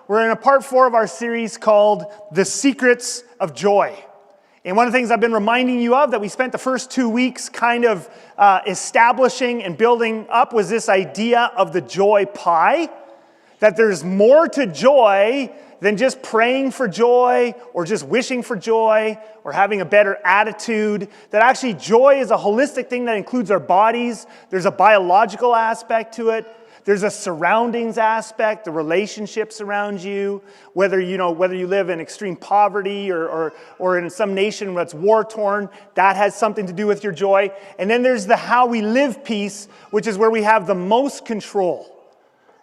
We're in a part 4 of our series called The Secrets of Joy. And one of the things I've been reminding you of that we spent the first 2 weeks kind of establishing and building up was this idea of the joy pie. That there's more to joy than just praying for joy or just wishing for joy or having a better attitude. That actually joy is a holistic thing that includes our bodies. There's a biological aspect to it. There's a surroundings aspect, the relationships around you, whether you live in extreme poverty or in some nation that's war-torn, that has something to do with your joy. And then there's the how we live piece, which is where we have the most control.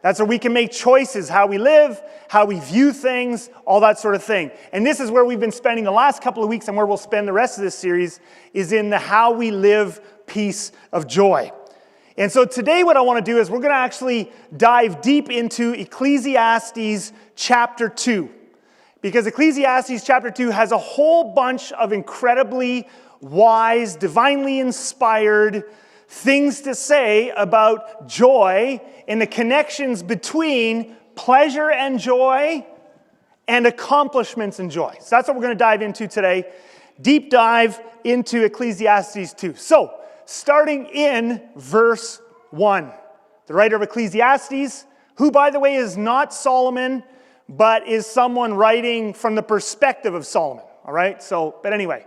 That's where we can make choices, how we live, how we view things, all that sort of thing. And this is where we've been spending the last couple of weeks and where we'll spend the rest of this series is in the how we live piece of joy. And so today what I want to do is we're going to actually dive deep into Ecclesiastes chapter 2. Because Ecclesiastes chapter 2 has a whole bunch of incredibly wise, divinely inspired things to say about joy and the connections between pleasure and joy and accomplishments and joy. So that's what we're going to dive into today. Deep dive into Ecclesiastes 2. So, starting in verse 1. The writer of Ecclesiastes, who by the way is not Solomon, but is someone writing from the perspective of Solomon. All right? But anyway,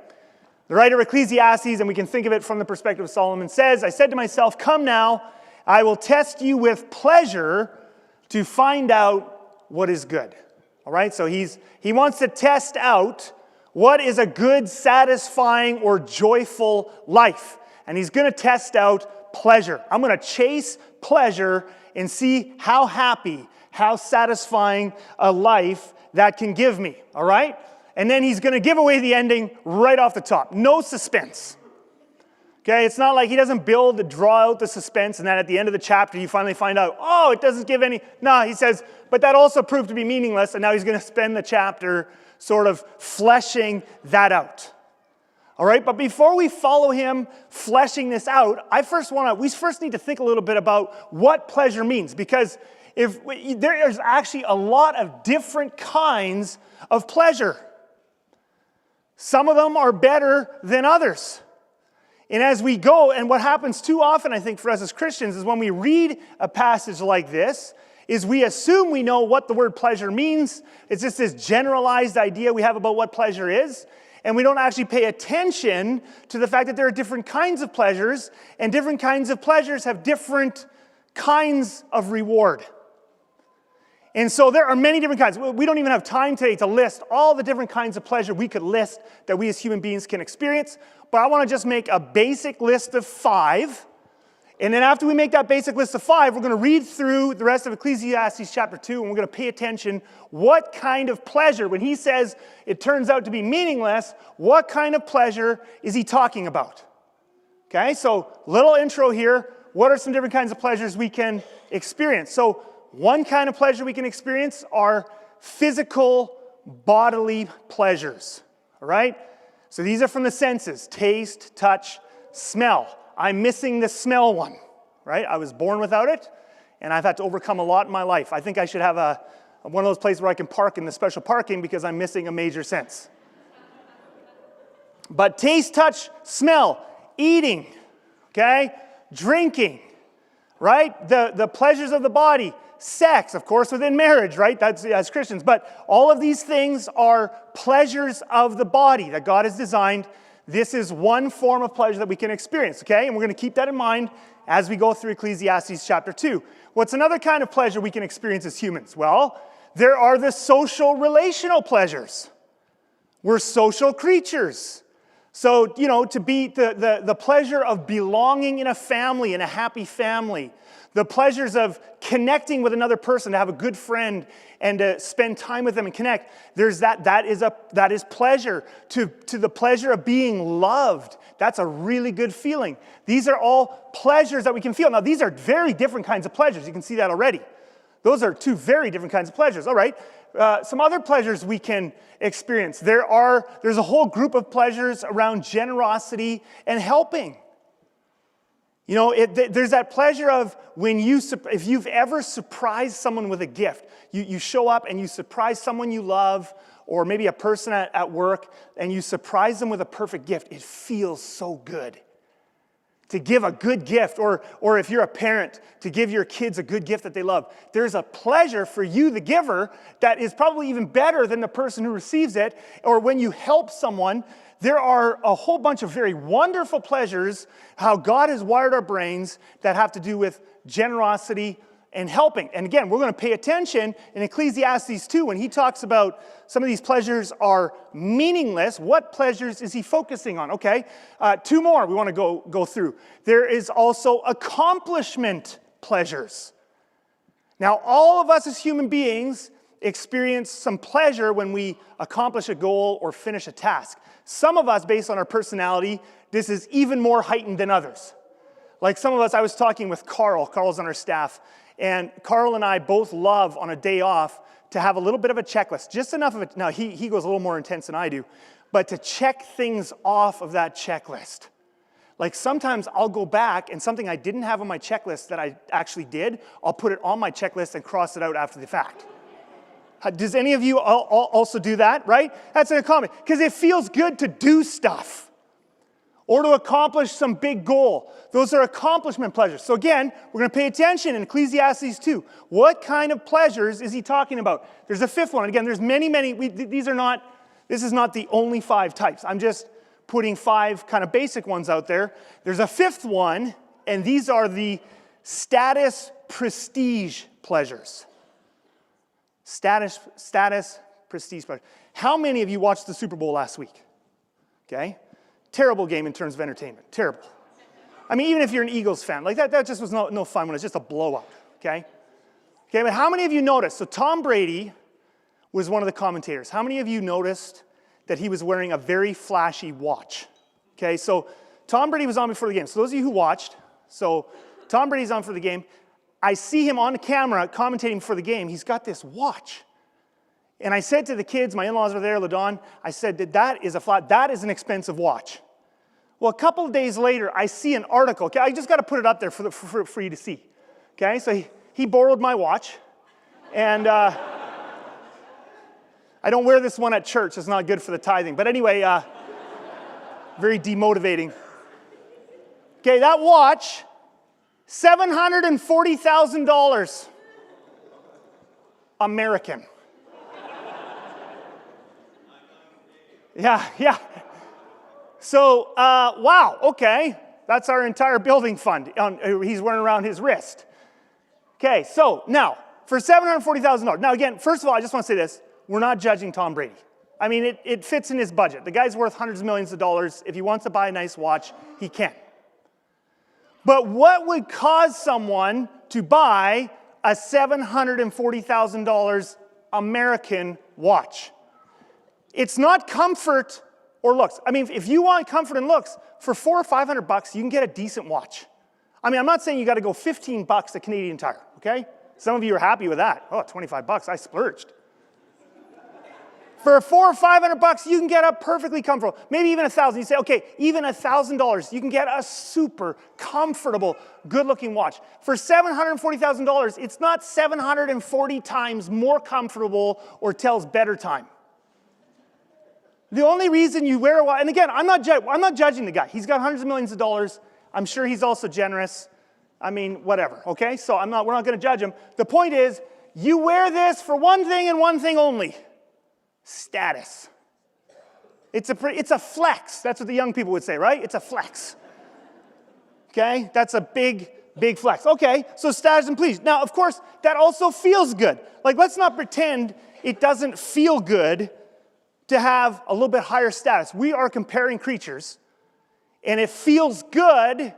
the writer of Ecclesiastes, and we can think of it from the perspective of Solomon, says, I said to myself, come now, I will test you with pleasure to find out what is good. All right? So he wants to test out what is a good, satisfying, or joyful life. And he's going to test out pleasure. I'm going to chase pleasure and see how happy, how satisfying a life that can give me. All right? And then he's going to give away the ending right off the top. No suspense. Okay? It's not like he doesn't draw out the suspense, and then at the end of the chapter you finally find out, oh, it doesn't give any. No, he says, but that also proved to be meaningless, and now he's going to spend the chapter sort of fleshing that out. All right, but before we follow him fleshing this out, we first need to think a little bit about what pleasure means, because there is actually a lot of different kinds of pleasure. Some of them are better than others. And as we go, and what happens too often, I think, for us as Christians, is when we read a passage like this, is we assume we know what the word pleasure means. It's just this generalized idea we have about what pleasure is. And we don't actually pay attention to the fact that there are different kinds of pleasures, and different kinds of pleasures have different kinds of reward. And so there are many different kinds. We don't even have time today to list all the different kinds of pleasure we could list that we as human beings can experience. But I want to just make a basic list of 5. And then after we make that basic list of 5, we're going to read through the rest of Ecclesiastes chapter 2, and we're going to pay attention what kind of pleasure, when he says it turns out to be meaningless, what kind of pleasure is he talking about? Okay, so little intro here. What are some different kinds of pleasures we can experience? So one kind of pleasure we can experience are physical bodily pleasures. All right? So these are from the senses: taste, touch, smell. I'm missing the smell one, right? I was born without it, and I've had to overcome a lot in my life. I think I should have one of those places where I can park in the special parking because I'm missing a major sense. But taste, touch, smell, eating, okay? Drinking, right? The pleasures of the body, sex, of course, within marriage, right? That's as Christians. But all of these things are pleasures of the body that God has designed. This is one form of pleasure that we can experience, okay? And we're going to keep that in mind as we go through Ecclesiastes chapter 2. What's another kind of pleasure we can experience as humans? Well, there are the social relational pleasures. We're social creatures. So, to be the pleasure of belonging in a family, in a happy family. The pleasures of connecting with another person, to have a good friend and to spend time with them and connect. There's that is pleasure. To the pleasure of being loved. That's a really good feeling. These are all pleasures that we can feel. Now, these are very different kinds of pleasures. You can see that already. Those are 2 very different kinds of pleasures. All right. Some other pleasures we can experience. There's a whole group of pleasures around generosity and helping. You know, there's that pleasure of when if you've ever surprised someone with a gift, you show up and you surprise someone you love, or maybe a person at work, and you surprise them with a perfect gift. It feels so good to give a good gift, or if you're a parent, to give your kids a good gift that they love. There's a pleasure for you, the giver, that is probably even better than the person who receives it. Or when you help someone, there are a whole bunch of very wonderful pleasures, how God has wired our brains, that have to do with generosity and helping. And again, we're going to pay attention in Ecclesiastes 2 when he talks about some of these pleasures are meaningless. What pleasures is he focusing on? Okay, two more we want to go through. There is also accomplishment pleasures. Now, all of us as human beings experience some pleasure when we accomplish a goal or finish a task. Some of us, based on our personality, this is even more heightened than others. Like some of us, I was talking with Carl. Carl's on our staff. And Carl and I both love, on a day off, to have a little bit of a checklist. Just enough of it. Now, he goes a little more intense than I do. But to check things off of that checklist. Like sometimes I'll go back and something I didn't have on my checklist that I actually did, I'll put it on my checklist and cross it out after the fact. Does any of you also do that, right? That's an accomplishment. Because it feels good to do stuff. Or to accomplish some big goal. Those are accomplishment pleasures. So again, we're going to pay attention in Ecclesiastes 2. What kind of pleasures is he talking about? There's a fifth one. Again, there's many. This is not the only 5 types. I'm just putting 5 kind of basic ones out there. There's a fifth one, and these are the status prestige pleasures. Status prestige pleasures. How many of you watched the Super Bowl last week? Okay. Terrible game in terms of entertainment. Terrible. I mean, even if you're an Eagles fan, like that just was no fun when it's just a blowout, okay? Okay, but how many of you noticed? So Tom Brady was one of the commentators. How many of you noticed that he was wearing a very flashy watch? Okay, so Tom Brady was on before the game. So those of you who watched, so Tom Brady's on for the game. I see him on the camera commentating for the game. He's got this watch. And I said to the kids, my in-laws were there, LaDawn, I said, that is an expensive watch. Well, a couple of days later, I see an article. Okay, I just got to put it up there for you to see. Okay, so he borrowed my watch. And I don't wear this one at church. It's not good for the tithing. But anyway, very demotivating. Okay, that watch, $740,000 American. Yeah. So, wow, okay. That's our entire building fund he's wearing around his wrist. Okay, so now, for $740,000. Now, again, first of all, I just want to say this. We're not judging Tom Brady. I mean, it fits in his budget. The guy's worth hundreds of millions of dollars. If he wants to buy a nice watch, he can. But what would cause someone to buy a $740,000 American watch? It's not comfort or looks. I mean, if you want comfort and looks, for $400 or $500, you can get a decent watch. I mean, I'm not saying you got to go $15 at Canadian Tire, okay? Some of you are happy with that. Oh, $25, I splurged. For $400 or $500, you can get a perfectly comfortable, maybe even $1,000. You say, okay, even $1,000, you can get a super comfortable, good-looking watch. For $740,000, it's not 740 times more comfortable or tells better time. The only reason you wear a watch, and again, I'm not judging the guy. He's got hundreds of millions of dollars. I'm sure he's also generous. I mean, whatever, okay? So we're not going to judge him. The point is, you wear this for one thing and one thing only. Status. It's a flex. That's what the young people would say, right? It's a flex. Okay? That's a big flex. Okay, so status and please. Now, of course, that also feels good. Like, let's not pretend it doesn't feel good to have a little bit higher status. We are comparing creatures, and it feels good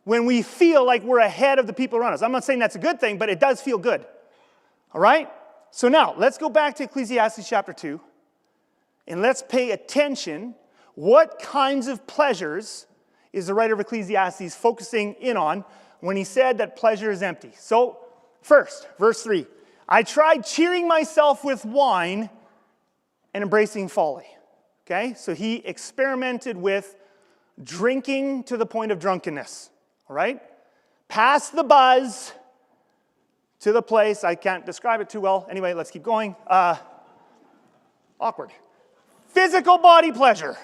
when we feel like we're ahead of the people around us. I'm not saying that's a good thing, but it does feel good. All right? So now, let's go back to Ecclesiastes chapter 2, and let's pay attention. What kinds of pleasures is the writer of Ecclesiastes focusing in on when he said that pleasure is empty? So, first, verse 3, I tried cheering myself with wine and embracing folly. Okay? So he experimented with drinking to the point of drunkenness. All right? past the buzz to the place. I can't describe it too well. Anyway, let's keep going. Awkward. Physical body pleasure.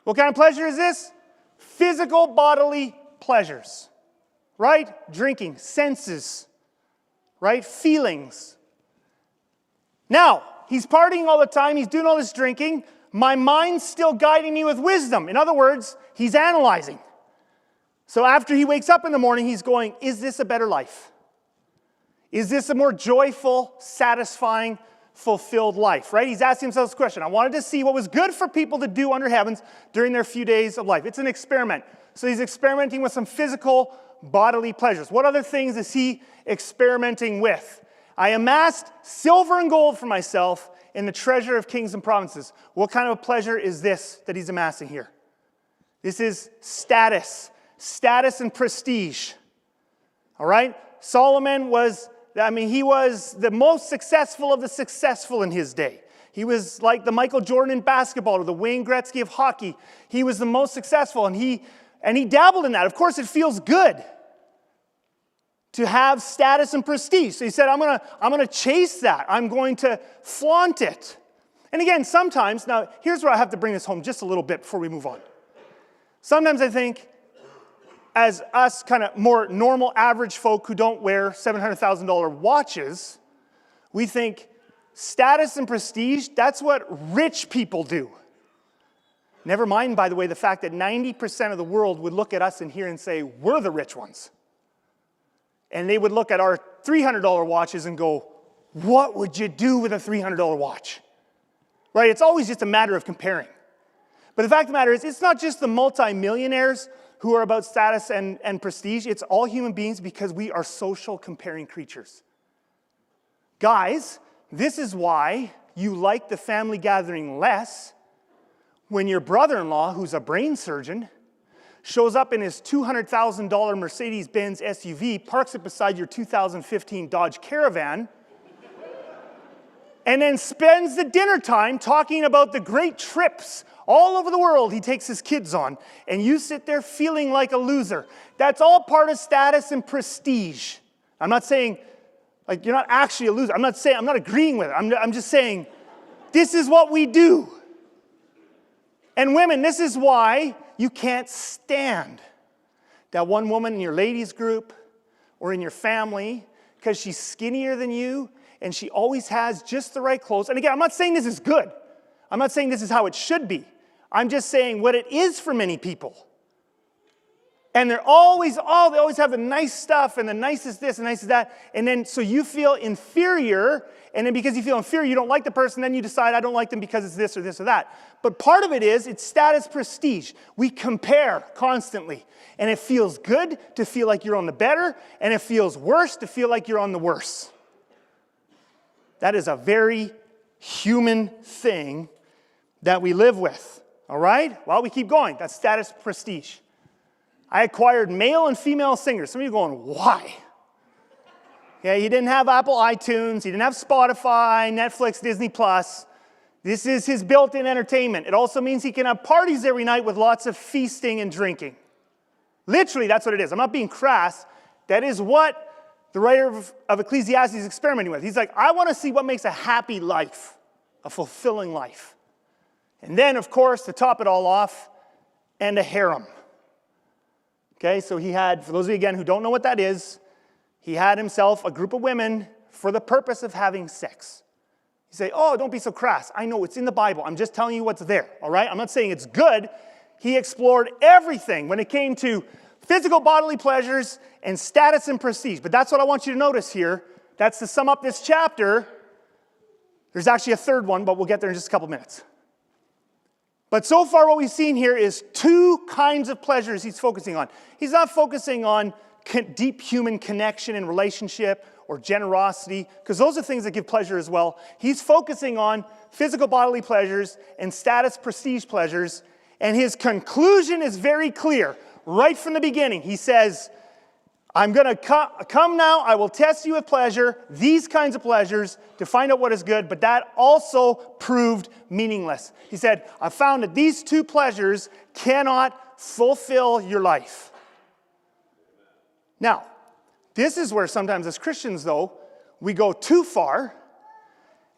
What kind of pleasure is this? Physical bodily pleasures. Right? Drinking, senses. Right? Feelings. Now, he's partying all the time. He's doing all this drinking. My mind's still guiding me with wisdom. In other words, he's analyzing. So after he wakes up in the morning, he's going, is this a better life? Is this a more joyful, satisfying, fulfilled life, right? He's asking himself this question. I wanted to see what was good for people to do under heavens during their few days of life. It's an experiment. So he's experimenting with some physical bodily pleasures. What other things is he experimenting with? I amassed silver and gold for myself in the treasure of kings and provinces. What kind of pleasure is this that he's amassing here? This is status and prestige. All right? Solomon was, he was the most successful of the successful in his day. He was like the Michael Jordan in basketball or the Wayne Gretzky of hockey. He was the most successful, and he dabbled in that. Of course, it feels good to have status and prestige. So he said, I'm going to chase that. I'm going to flaunt it. And again, sometimes, now here's where I have to bring this home just a little bit before we move on. Sometimes I think, as us kind of more normal average folk who don't wear $700,000 watches, we think status and prestige, that's what rich people do. Never mind, by the way, the fact that 90% of the world would look at us in here and say, we're the rich ones. And they would look at our $300 watches and go, what would you do with a $300 watch? Right? It's always just a matter of comparing. But the fact of the matter is, it's not just the multimillionaires who are about status and prestige. It's all human beings because we are social comparing creatures. Guys, this is why you like the family gathering less when your brother-in-law, who's a brain surgeon, shows up in his $200,000 Mercedes-Benz SUV, parks it beside your 2015 Dodge Caravan, and then spends the dinner time talking about the great trips all over the world he takes his kids on, and you sit there feeling like a loser. That's all part of status and prestige. I'm not saying, like, you're not actually a loser. I'm not agreeing with it. I'm just saying, this is what we do. And women, this is why you can't stand that one woman in your ladies group or in your family, because she's skinnier than you and she always has just the right clothes. And again, I'm not saying this is good. I'm not saying this is how it should be. I'm just saying what it is for many people. And they always have the nice stuff and the nicest this and the nicest that. And then so you feel inferior. And then because you feel inferior, you don't like the person. Then you decide, I don't like them because it's this or this or that. But part of it is, it's status prestige. We compare constantly. And it feels good to feel like you're on the better. And it feels worse to feel like you're on the worse. That is a very human thing that we live with. All right? Well, we keep going. That's status prestige. I acquired male and female singers. Some of you are going, why? Okay, he didn't have Apple iTunes. He didn't have Spotify, Netflix, Disney+. This is his built-in entertainment. It also means he can have parties every night with lots of feasting and drinking. Literally, that's what it is. I'm not being crass. That is what the writer of Ecclesiastes is experimenting with. He's like, I want to see what makes a happy life, a fulfilling life. And then, of course, to top it all off, and a harem. Okay, so he had, for those of you again who don't know what that is, he had himself a group of women for the purpose of having sex. You say, oh, don't be so crass. I know, it's in the Bible. I'm just telling you what's there, all right? I'm not saying it's good. He explored everything when it came to physical bodily pleasures and status and prestige. But that's what I want you to notice here. That's to sum up this chapter. There's actually a third one, but we'll get there in just a couple minutes. But so far what we've seen here is two kinds of pleasures he's focusing on. He's not focusing on deep human connection and relationship or generosity, because those are things that give pleasure as well. He's focusing on physical bodily pleasures and status prestige pleasures, and his conclusion is very clear. Right from the beginning, he says, I'm going to come now, I will test you with pleasure, these kinds of pleasures, to find out what is good, but that also proved meaningless. He said, I found that these two pleasures cannot fulfill your life. Now, this is where sometimes as Christians, though, we go too far,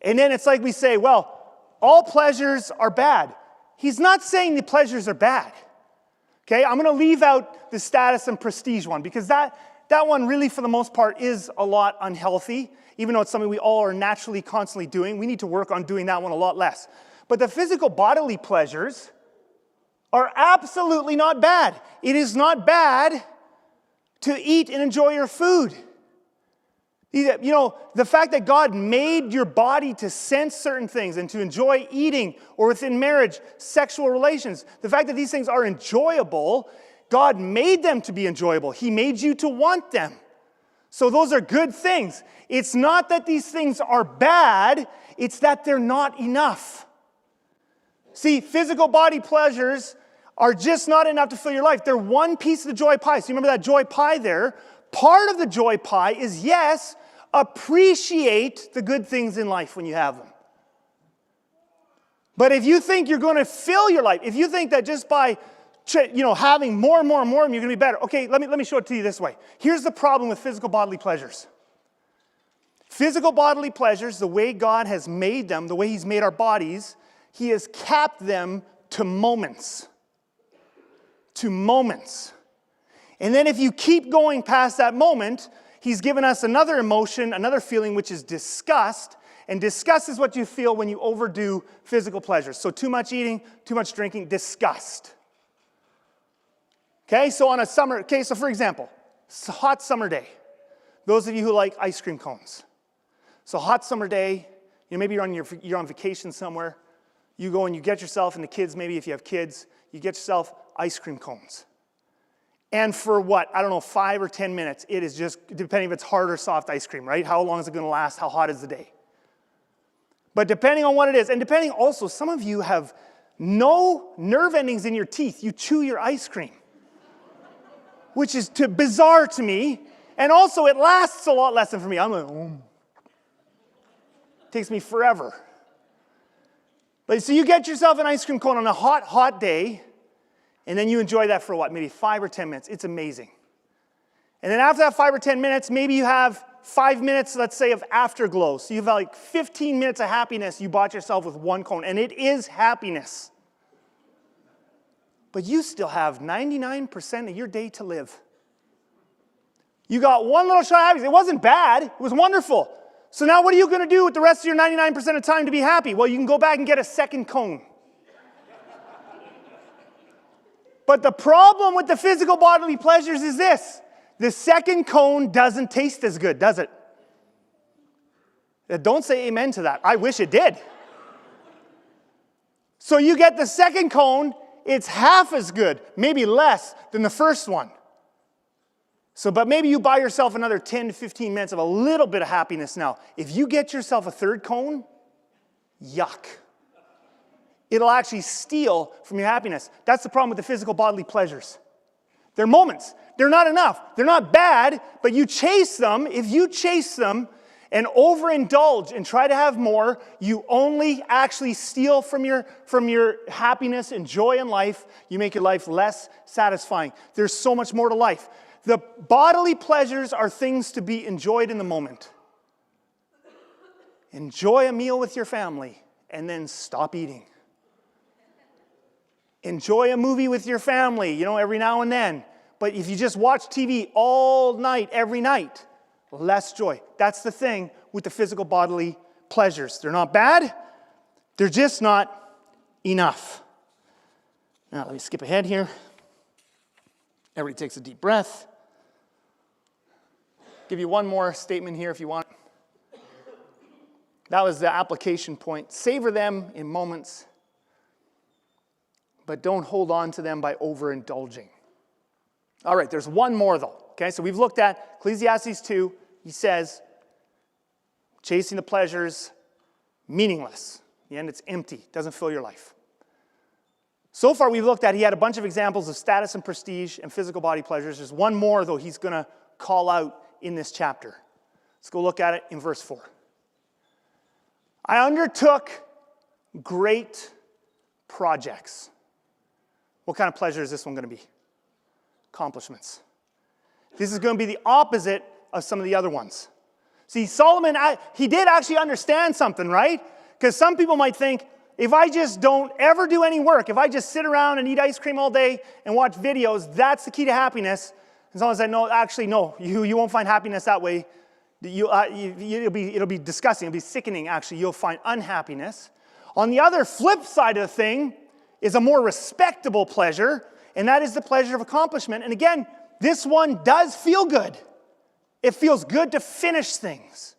and then it's like we say, well, all pleasures are bad. He's not saying the pleasures are bad. Okay, I'm going to leave out the status and prestige one, because that one really, for the most part, is a lot unhealthy. Even though it's something we all are naturally constantly doing, we need to work on doing that one a lot less. But the physical bodily pleasures are absolutely not bad. It is not bad to eat and enjoy your food. You know, the fact that God made your body to sense certain things and to enjoy eating, or within marriage, sexual relations, the fact that these things are enjoyable, God made them to be enjoyable. He made you to want them. So those are good things. It's not that these things are bad, it's that they're not enough. See, physical body pleasures are just not enough to fill your life. They're one piece of the joy pie. So you remember that joy pie there? Part of the joy pie is, yes, appreciate the good things in life when you have them. But if you think you're going to fill your life, if you think that just by having more and more and more, you're going to be better. Okay, let me show it to you this way. Here's the problem with physical bodily pleasures. Physical bodily pleasures, the way God has made them, the way He's made our bodies, He has capped them to moments. To moments. And then if you keep going past that moment, He's given us another emotion, another feeling, which is disgust. And disgust is what you feel when you overdo physical pleasures. So too much eating, too much drinking, disgust. Okay, so for example, it's a hot summer day. Those of you who like ice cream cones. So hot summer day, maybe you're on vacation somewhere. You go and you get yourself, and the kids, maybe if you have kids, you get yourself ice cream cones. And for 5 or 10 minutes, it is just, depending if it's hard or soft ice cream, right? How long is it going to last? How hot is the day? But depending on what it is, and depending also, some of you have no nerve endings in your teeth. You chew your ice cream, which is bizarre to me. And also, it lasts a lot less than for me. I'm like, It takes me forever. But so you get yourself an ice cream cone on a hot, hot day, and then you enjoy that for maybe 5 or 10 minutes. It's amazing. And then after that 5 or 10 minutes, maybe you have 5 minutes, let's say, of afterglow. So you have 15 minutes of happiness you bought yourself with one cone, and it is happiness. But you still have 99% of your day to live. You got one little shot of happiness. It wasn't bad. It was wonderful. So now what are you going to do with the rest of your 99% of time to be happy? Well, you can go back and get a second cone. But the problem with the physical bodily pleasures is this. The second cone doesn't taste as good, does it? Don't say amen to that. I wish it did. So you get the second cone, it's half as good, maybe less than the first one. But maybe you buy yourself another 10 to 15 minutes of a little bit of happiness now. If you get yourself a third cone, yuck. It'll actually steal from your happiness. That's the problem with the physical bodily pleasures. They're moments. They're not enough. They're not bad, but you chase them. If you chase them and overindulge and try to have more, you only actually steal from your happiness and joy in life. You make your life less satisfying. There's so much more to life. The bodily pleasures are things to be enjoyed in the moment. Enjoy a meal with your family and then stop eating. Enjoy a movie with your family, every now and then. But if you just watch TV all night, every night, less joy. That's the thing with the physical bodily pleasures. They're not bad. They're just not enough. Now, let me skip ahead here. Everybody takes a deep breath. Give you one more statement here if you want. That was the application point. Savor them in moments, but don't hold on to them by overindulging. All right, there's one more though. Okay, so we've looked at Ecclesiastes 2. He says, chasing the pleasures, meaningless. In the end, it's empty. Doesn't fill your life. So far, we've looked at, he had a bunch of examples of status and prestige and physical body pleasures. There's one more, though, he's going to call out in this chapter. Let's go look at it in verse 4. I undertook great projects. What kind of pleasure is this one going to be? Accomplishments. This is going to be the opposite of some of the other ones. See, Solomon, he did actually understand something, right? Because some people might think, if I just don't ever do any work, if I just sit around and eat ice cream all day and watch videos, that's the key to happiness. As long as I know, actually, no, you won't find happiness that way. It'll be disgusting. It'll be sickening, actually. You'll find unhappiness. On the other flip side of the thing is a more respectable pleasure, and that is the pleasure of accomplishment. And again, this one does feel good. It feels good to finish things,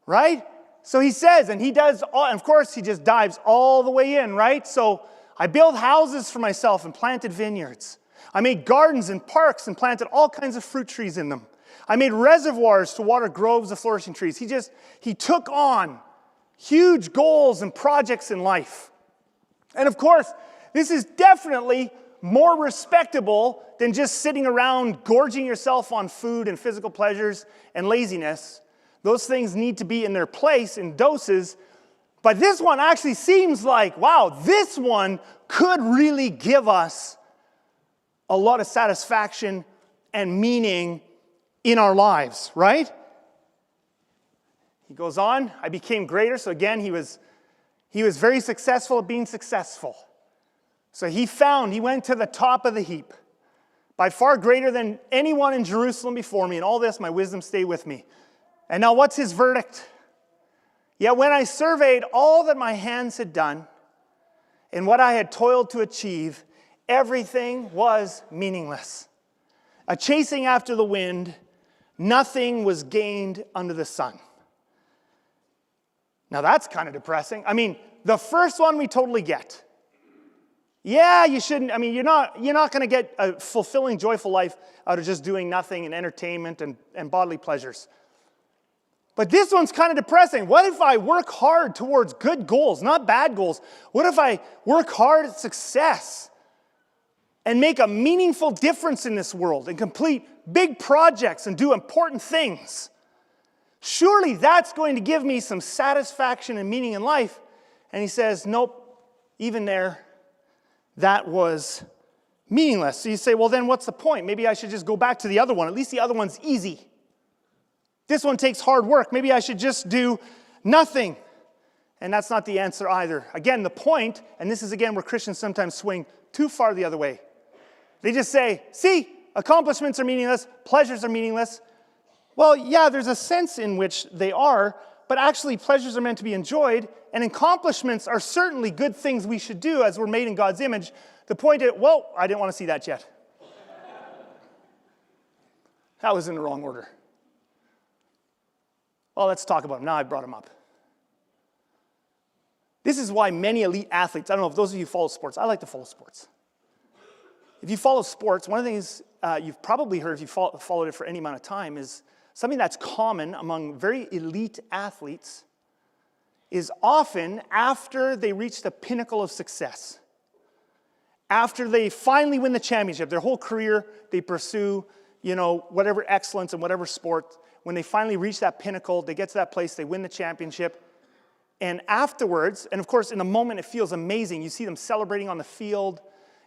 right? So he says, and he does, and of course, he just dives all the way in, right? So I built houses for myself and planted vineyards. I made gardens and parks and planted all kinds of fruit trees in them. I made reservoirs to water groves of flourishing trees. He took on huge goals and projects in life. And of course, this is definitely more respectable than just sitting around gorging yourself on food and physical pleasures and laziness. Those things need to be in their place in doses. But this one actually seems like, wow, this one could really give us a lot of satisfaction and meaning in our lives, right? He goes on, I became greater. So again, he was very successful at being successful. So he went to the top of the heap, by far greater than anyone in Jerusalem before me. And all this, my wisdom stayed with me. And now what's his verdict? Yet when I surveyed all that my hands had done and what I had toiled to achieve, everything was meaningless. A chasing after the wind, nothing was gained under the sun. Now that's kind of depressing. I mean, the first one we totally get. Yeah, you shouldn't, I mean, you're not going to get a fulfilling, joyful life out of just doing nothing and entertainment and bodily pleasures. But this one's kind of depressing. What if I work hard towards good goals, not bad goals? What if I work hard at success and make a meaningful difference in this world and complete big projects and do important things? Surely that's going to give me some satisfaction and meaning in life. And he says, nope, even there, that was meaningless. So you say, well, then what's the point? Maybe I should just go back to the other one. At least the other one's easy. This one takes hard work. Maybe I should just do nothing. And that's not the answer either. Again, the point, and this is again where Christians sometimes swing too far the other way. They just say, see, accomplishments are meaningless, pleasures are meaningless. Well, yeah, there's a sense in which they are, but actually pleasures are meant to be enjoyed, and accomplishments are certainly good things we should do as we're made in God's image. The point is, well, I didn't want to see that yet. That was in the wrong order. Well, let's talk about him. Now I brought him up. This is why many elite athletes, I don't know if those of you follow sports, I like to follow sports. If you follow sports, one of the things you've probably heard if you followed it for any amount of time is something that's common among very elite athletes is often after they reach the pinnacle of success, after they finally win the championship, their whole career they pursue, whatever excellence in whatever sport. When they finally reach that pinnacle, they get to that place, they win the championship. And afterwards, and of course in the moment it feels amazing. You see them celebrating on the field.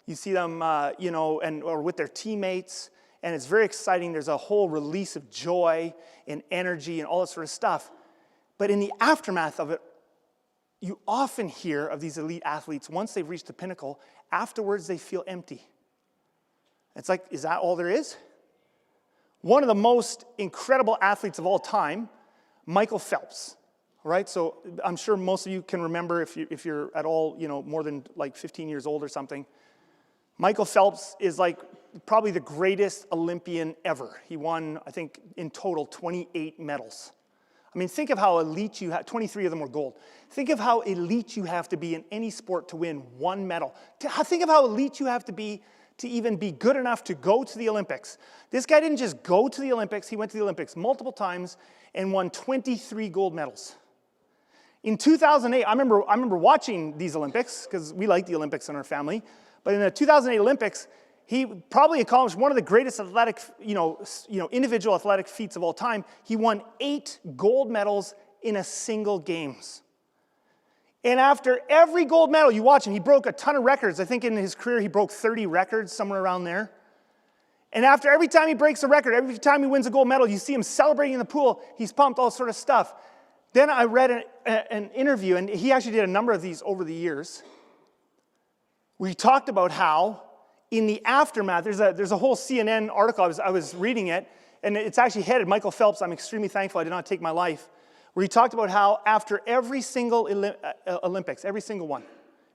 You see them, or with their teammates. And it's very exciting. There's a whole release of joy and energy and all that sort of stuff. But in the aftermath of it, you often hear of these elite athletes, once they've reached the pinnacle, afterwards they feel empty. It's like, is that all there is? One of the most incredible athletes of all time, Michael Phelps, right? So I'm sure most of you can remember if you're at all, more than like 15 years old or something. Michael Phelps is like probably the greatest Olympian ever. He won, I think, in total 28 medals. I mean, think of how elite you have, 23 of them were gold. Think of how elite you have to be in any sport to win one medal. Think of how elite you have to be to even be good enough to go to the Olympics. This guy didn't just go to the Olympics, he went to the Olympics multiple times and won 23 gold medals. In 2008, I remember watching these Olympics, because we like the Olympics in our family, but in the 2008 Olympics, he probably accomplished one of the greatest athletic, individual athletic feats of all time. He won 8 gold medals in a single games. And after every gold medal, you watch him, he broke a ton of records. I think in his career he broke 30 records, somewhere around there. And after every time he breaks a record, every time he wins a gold medal, you see him celebrating in the pool. He's pumped, all sort of stuff. Then I read an interview, and he actually did a number of these over the years. We talked about how in the aftermath, there's a whole CNN article, I was reading it, and it's actually headed, Michael Phelps, I'm extremely thankful I did not take my life, where he talked about how after every single Olympics, every single one,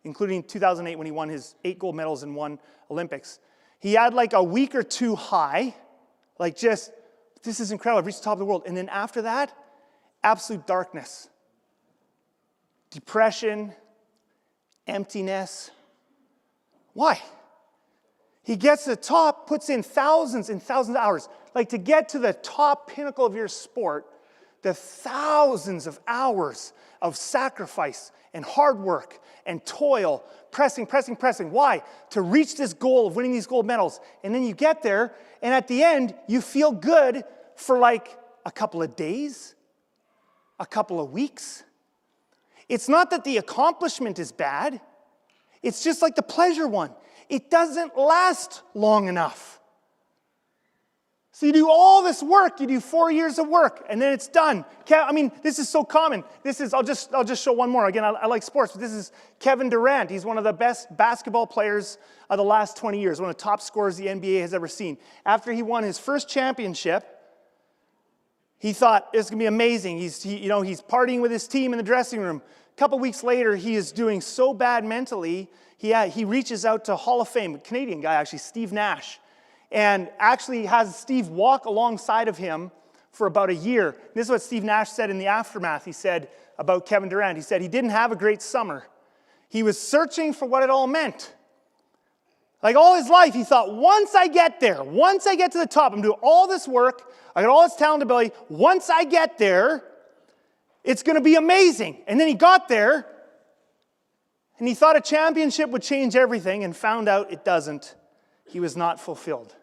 including 2008 when he won his 8 gold medals in one Olympics, he had like a week or two high, like just, this is incredible, I've reached the top of the world. And then after that, absolute darkness, depression, emptiness. Why? He gets to the top, puts in thousands and thousands of hours. Like to get to the top pinnacle of your sport, the thousands of hours of sacrifice and hard work and toil, pressing. Why? To reach this goal of winning these gold medals. And then you get there, and at the end, you feel good for like a couple of days, a couple of weeks. It's not that the accomplishment is bad. It's just like the pleasure one. It doesn't last long enough. So you do all this work, you do 4 years of work, and then it's done. I mean, this is so common. I'll just show one more. Again, I like sports, but this is Kevin Durant. He's one of the best basketball players of the last 20 years, one of the top scorers the NBA has ever seen. After he won his first championship, he thought, it's going to be amazing. He's partying with his team in the dressing room. A couple weeks later, he is doing so bad mentally, he reaches out to Hall of Fame, a Canadian guy actually, Steve Nash, and actually has Steve walk alongside of him for about a year. This is what Steve Nash said in the aftermath. He said about Kevin Durant, he said he didn't have a great summer. He was searching for what it all meant. Like all his life, he thought, once I get there, once I get to the top, I'm doing all this work, I got all this talent ability, once I get there, it's going to be amazing. And then he got there, and he thought a championship would change everything, and found out it doesn't. He was not fulfilled.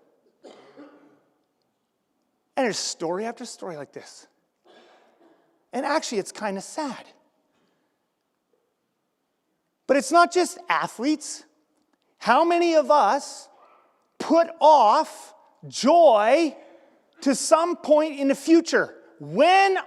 And there's story after story like this. And actually, it's kind of sad. But it's not just athletes. How many of us put off joy to some point in the future? And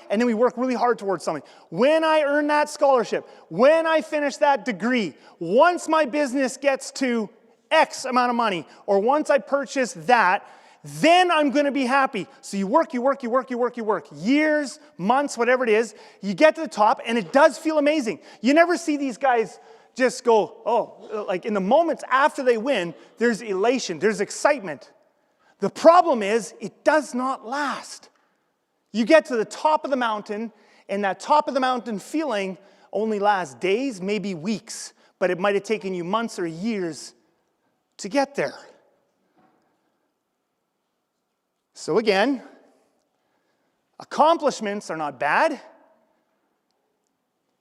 then we work really hard towards something. When I earn that scholarship, when I finish that degree, once my business gets to X amount of money, or once I purchase that, then I'm going to be happy. So you work, years, months, whatever it is, you get to the top, and it does feel amazing. You never see these guys just go, oh, like in the moments after they win, there's elation, there's excitement. The problem is, it does not last. You get to the top of the mountain, and that top of the mountain feeling only lasts days, maybe weeks, but it might have taken you months or years to get there. So again, accomplishments are not bad.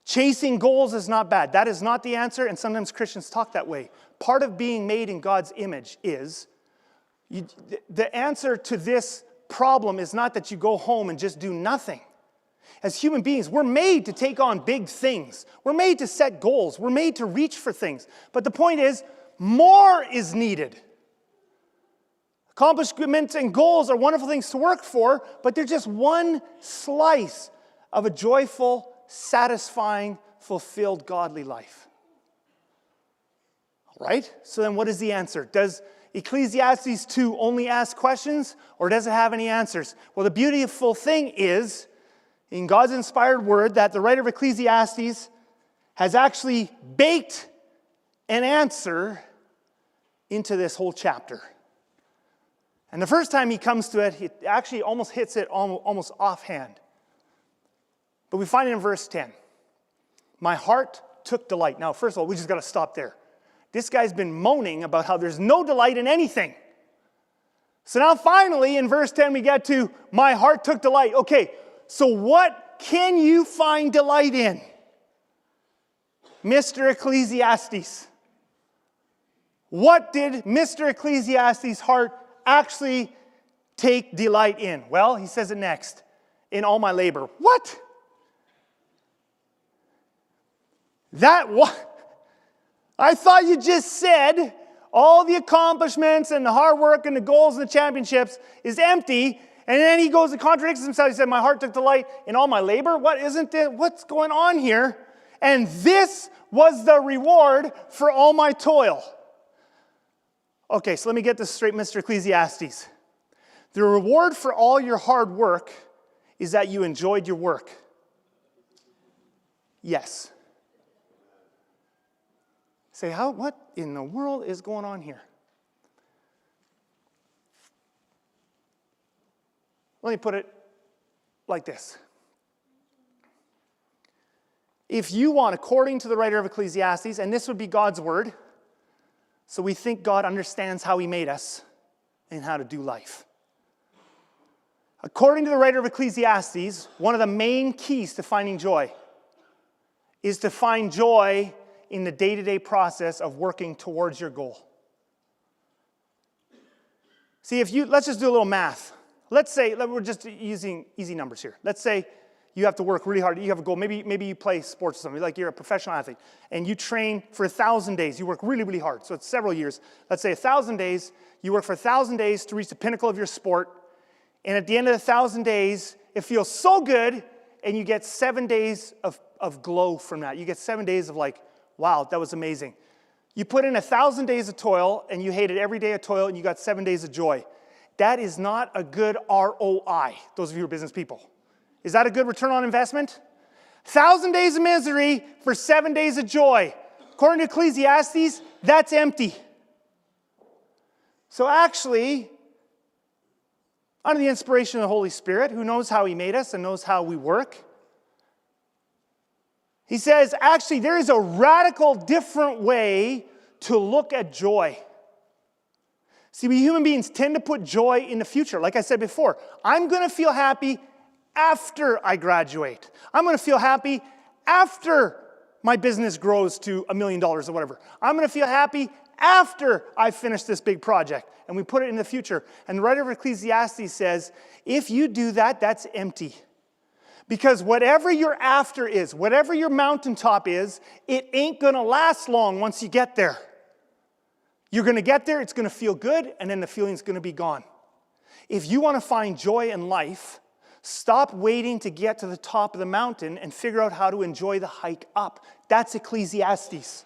Chasing goals is not bad. That is not the answer, and sometimes Christians talk that way. Part of being made in God's image is, the answer to this problem is not that you go home and just do nothing. As human beings, we're made to take on big things. We're made to set goals. We're made to reach for things. But the point is, more is needed. Accomplishments and goals are wonderful things to work for, but they're just one slice of a joyful, satisfying, fulfilled, godly life. All right? So then what is the answer? Does Ecclesiastes 2 only ask questions, or does it have any answers? Well, the beautiful thing is, in God's inspired word, that the writer of Ecclesiastes has actually baked an answer into this whole chapter. And the first time he comes to it, he actually almost hits it almost offhand. But we find it in verse 10. My heart took delight. Now, first of all, we just got to stop there. This guy's been moaning about how there's no delight in anything. So now finally, in verse 10, we get to, my heart took delight. Okay, so what can you find delight in? Mr. Ecclesiastes. What did Mr. Ecclesiastes' heart actually take delight in? Well, he says it next. In all my labor. What? That what? I thought you just said, all the accomplishments and the hard work and the goals and the championships is empty. And then he goes and contradicts himself. He said, my heart took delight in all my labor. What's going on here? And this was the reward for all my toil. Okay, so let me get this straight, Mr. Ecclesiastes. The reward for all your hard work is that you enjoyed your work. Yes. Say, what in the world is going on here? Let me put it like this. If you want, according to the writer of Ecclesiastes, and this would be God's word, so we think God understands how he made us and how to do life. According to the writer of Ecclesiastes, one of the main keys to finding joy is to find joy in the day-to-day process of working towards your goal. See, let's just do a little math. Let's say, we're just using easy numbers here. Let's say you have to work really hard. You have a goal. Maybe you play sports or something. Like you're a professional athlete. And you train for 1,000 days. You work really, really hard. So it's several years. Let's say 1,000 days. You work for 1,000 days to reach the pinnacle of your sport. And at the end of the 1,000 days, it feels so good. And you get 7 days of glow from that. You get 7 days of like, wow, that was amazing. You put in 1,000 days of toil. And you hated every day of toil. And you got 7 days of joy. That is not a good ROI, those of you who are business people. Is that a good return on investment? 1,000 days of misery for 7 days of joy. According to Ecclesiastes, that's empty. So actually, under the inspiration of the Holy Spirit, who knows how he made us and knows how we work, he says, actually, there is a radical different way to look at joy. See, we human beings tend to put joy in the future. Like I said before, I'm going to feel happy after I graduate. I'm going to feel happy after my business grows to $1 million or whatever. I'm going to feel happy after I finish this big project. And we put it in the future. And the writer of Ecclesiastes says, if you do that, that's empty. Because whatever your after is, whatever your mountaintop is, it ain't going to last long once you get there. You're going to get there, it's going to feel good, and then the feeling's going to be gone. If you want to find joy in life, stop waiting to get to the top of the mountain and figure out how to enjoy the hike up. That's Ecclesiastes.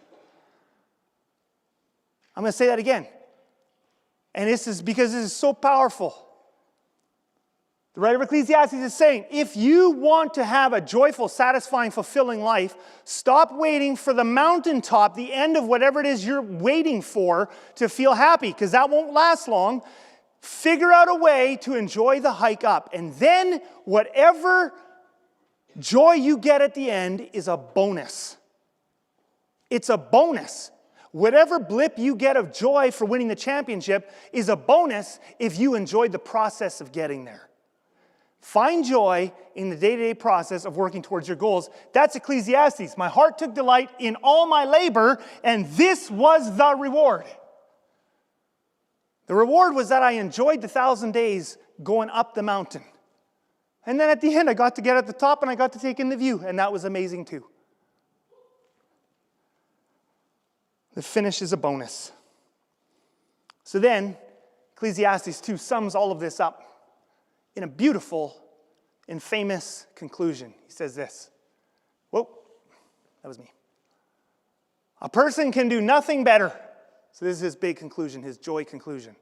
I'm going to say that again. And this is because this is so powerful. The writer of Ecclesiastes is saying, if you want to have a joyful, satisfying, fulfilling life, stop waiting for the mountaintop, the end of whatever it is you're waiting for to feel happy, because that won't last long. Figure out a way to enjoy the hike up. And then whatever joy you get at the end is a bonus. It's a bonus. Whatever blip you get of joy for winning the championship is a bonus if you enjoyed the process of getting there. Find joy in the day-to-day process of working towards your goals. That's Ecclesiastes. My heart took delight in all my labor, and this was the reward. The reward was that I enjoyed the 1,000 days going up the mountain. And then at the end, I got to get at the top, and I got to take in the view, and that was amazing too. The finish is a bonus. So then, Ecclesiastes 2 sums all of this up in a beautiful and famous conclusion. He says this. Whoa, that was me. A person can do nothing better. So this is his big conclusion, his joy conclusion.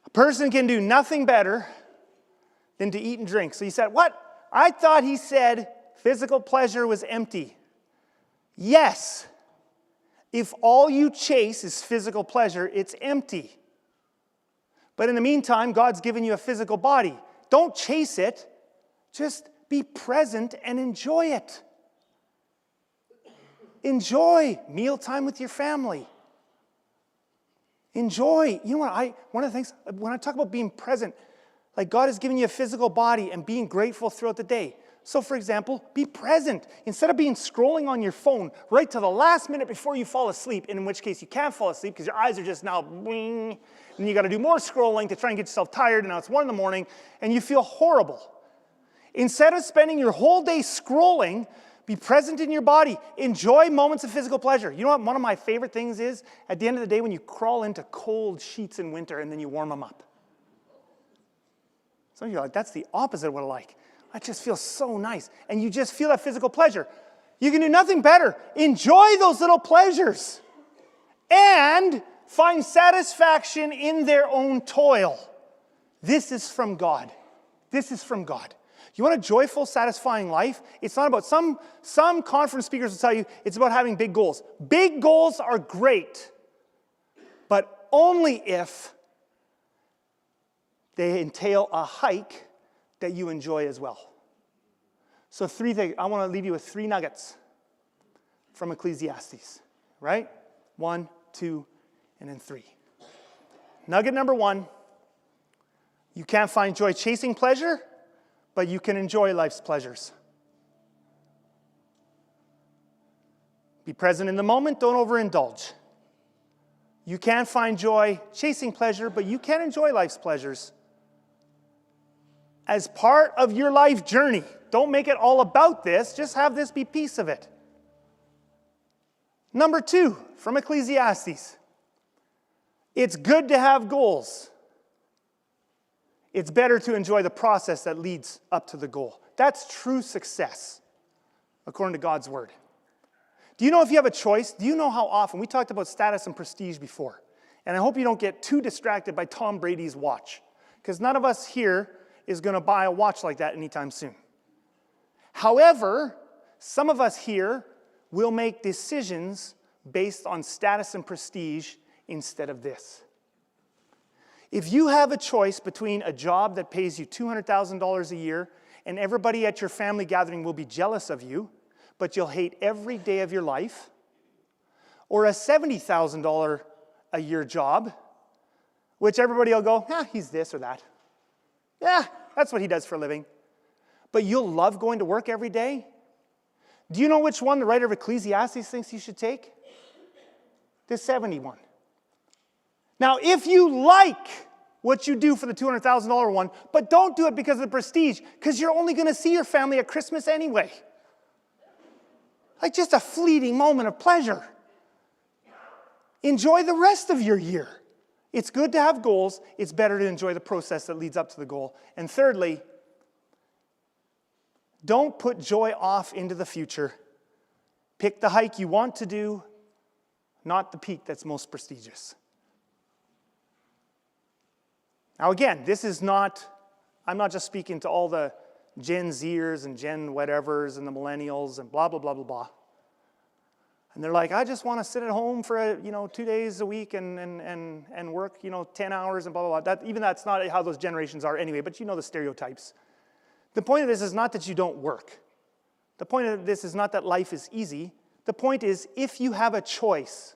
A person can do nothing better than to eat and drink. So he said, what? I thought he said physical pleasure was empty. Yes. If all you chase is physical pleasure, it's empty. But in the meantime, God's given you a physical body. Don't chase it. Just be present and enjoy it. Enjoy mealtime with your family. Enjoy. You know what? One of the things, when I talk about being present, like God has given you a physical body and being grateful throughout the day. So, for example, be present. Instead of being scrolling on your phone right to the last minute before you fall asleep, in which case you can't fall asleep because your eyes are just now bling, and you got to do more scrolling to try and get yourself tired, and now it's 1 a.m, and you feel horrible. Instead of spending your whole day scrolling, Be present in your body. Enjoy moments of physical pleasure. You know what one of my favorite things is? At the end of the day when you crawl into cold sheets in winter and then you warm them up. Some of you are like, that's the opposite of what I like. That just feels so nice. And you just feel that physical pleasure. You can do nothing better. Enjoy those little pleasures. And find satisfaction in their own toil. This is from God. This is from God. You want a joyful, satisfying life? It's not about, some conference speakers will tell you, it's about having big goals. Big goals are great, but only if they entail a hike that you enjoy as well. So 3 things. I want to leave you with 3 nuggets from Ecclesiastes, right? 1, 2, and then 3. Nugget number 1, you can't find joy chasing pleasure, but you can enjoy life's pleasures. Be present in the moment, don't overindulge. You can't find joy chasing pleasure, but you can enjoy life's pleasures. As part of your life journey, don't make it all about this, just have this be piece of it. Number 2, from Ecclesiastes. It's good to have goals. It's better to enjoy the process that leads up to the goal. That's true success, according to God's word. Do you know if you have a choice? Do you know how often? We talked about status and prestige before. And I hope you don't get too distracted by Tom Brady's watch. Because none of us here is going to buy a watch like that anytime soon. However, some of us here will make decisions based on status and prestige instead of this. If you have a choice between a job that pays you $200,000 a year and everybody at your family gathering will be jealous of you, but you'll hate every day of your life, or a $70,000 a year job, which everybody will go, he's this or that. Yeah, that's what he does for a living. But you'll love going to work every day? Do you know which one the writer of Ecclesiastes thinks you should take? The 71. Now, if you like what you do for the $200,000 one, but don't do it because of the prestige, because you're only going to see your family at Christmas anyway. Like just a fleeting moment of pleasure. Enjoy the rest of your year. It's good to have goals. It's better to enjoy the process that leads up to the goal. And thirdly, don't put joy off into the future. Pick the hike you want to do, not the peak that's most prestigious. Now again, I'm not just speaking to all the Gen Zers and Gen whatevers and the millennials and blah, blah, blah, blah, blah. And they're like, I just want to sit at home for 2 days a week and work 10 hours and blah, blah, blah. That's not how those generations are anyway, but you know the stereotypes. The point of this is not that you don't work. The point of this is not that life is easy. The point is, if you have a choice,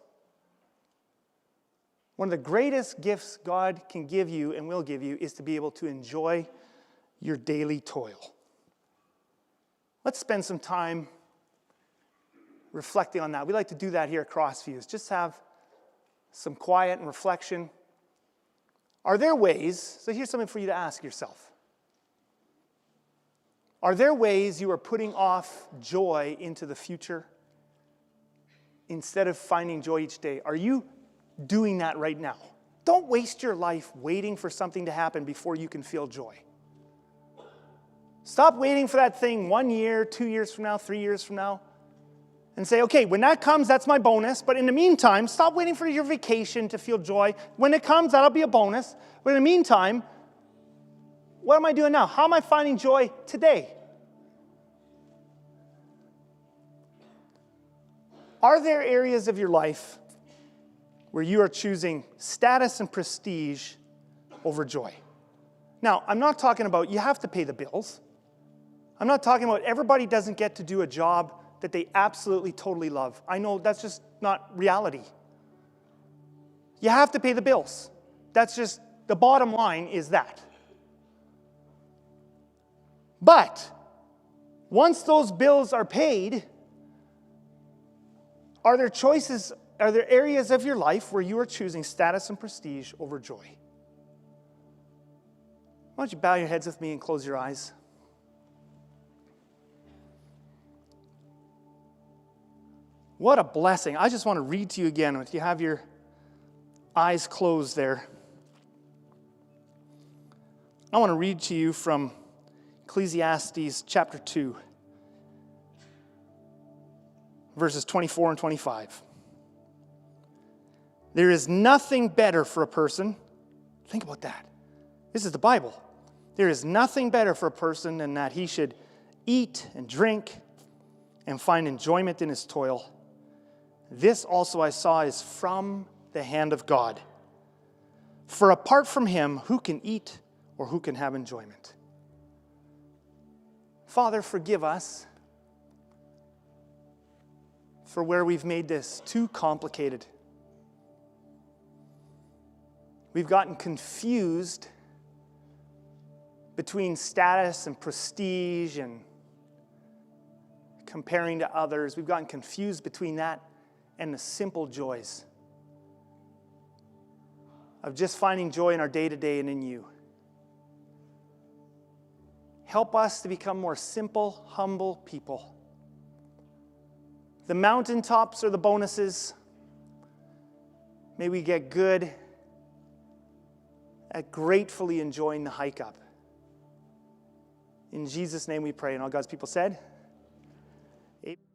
one of the greatest gifts God can give you and will give you is to be able to enjoy your daily toil. Let's spend some time reflecting on that. We like to do that here at Crossview, just have some quiet and reflection. Are there ways, so here's something for you to ask yourself. Are there ways you are putting off joy into the future instead of finding joy each day? Are you doing that right now? Don't waste your life waiting for something to happen before you can feel joy. Stop waiting for that thing 1 year, 2 years from now, 3 years from now, and say, okay, when that comes, that's my bonus. But in the meantime, stop waiting for your vacation to feel joy. When it comes, that'll be a bonus. But in the meantime, what am I doing now? How am I finding joy today? Are there areas of your life where you are choosing status and prestige over joy? Now, I'm not talking about you have to pay the bills. I'm not talking about everybody doesn't get to do a job that they absolutely, totally love. I know that's just not reality. You have to pay the bills. That's just, the bottom line is that. But once those bills are paid, are there areas of your life where you are choosing status and prestige over joy? Why don't you bow your heads with me and close your eyes? What a blessing. I just want to read to you again, if you have your eyes closed there. I want to read to you from Ecclesiastes chapter 2, verses 24 and 25. There is nothing better for a person. Think about that. This is the Bible. There is nothing better for a person than that he should eat and drink and find enjoyment in his toil. This also I saw is from the hand of God. For apart from him, who can eat or who can have enjoyment? Father, forgive us for where we've made this too complicated. We've gotten confused between status and prestige and comparing to others. We've gotten confused between that and the simple joys of just finding joy in our day-to-day and in you. Help us to become more simple, humble people. The mountaintops are the bonuses. May we get good at gratefully enjoying the hike up. In Jesus' name we pray. And all God's people said,